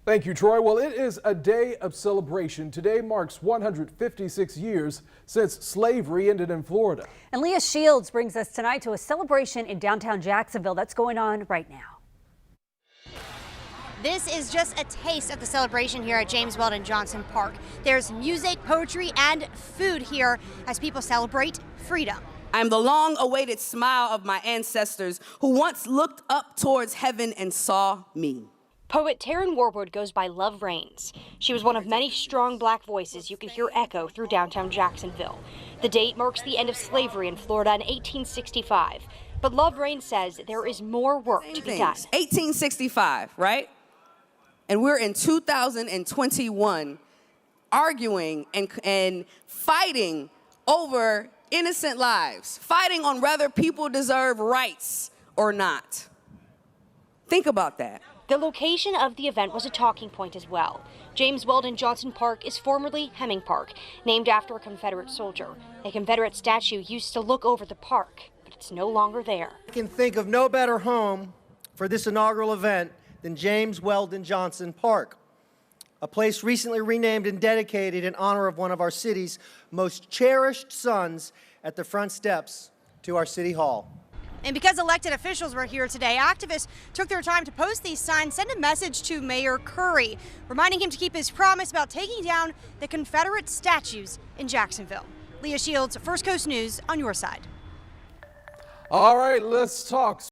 Thank you, Troy. Well, it is a day of celebration. Today marks 156 years since slavery ended in Florida. And Leah Shields brings us tonight to a celebration in downtown Jacksonville that's going on right now. This is just a taste of the celebration here at James Weldon Johnson Park. There's music, poetry, and food here as people celebrate freedom. I'm the long-awaited smile of my ancestors who once looked up towards heaven and saw me. Poet Taryn Warwood goes by Love Reigns. She was one of many strong black voices you could hear echo through downtown Jacksonville. The date marks the end of slavery in Florida in 1865. But Love Reigns says there is more work to be done. 1865, right? And we're in 2021 arguing and fighting over innocent lives, fighting on whether people deserve rights or not. Think about that. The location of the event was a talking point as well. James Weldon Johnson Park is formerly Hemming Park, named after a Confederate soldier. A Confederate statue used to look over the park, but it's no longer there. I can think of no better home for this inaugural event than James Weldon Johnson Park, a place recently renamed and dedicated in honor of one of our city's most cherished sons at the front steps to our city hall. And because elected officials were here today, activists took their time to post these signs, send a message to Mayor Curry, reminding him to keep his promise about taking down the Confederate statues in Jacksonville. Leah Shields, First Coast News, on your side. All right, let's talk.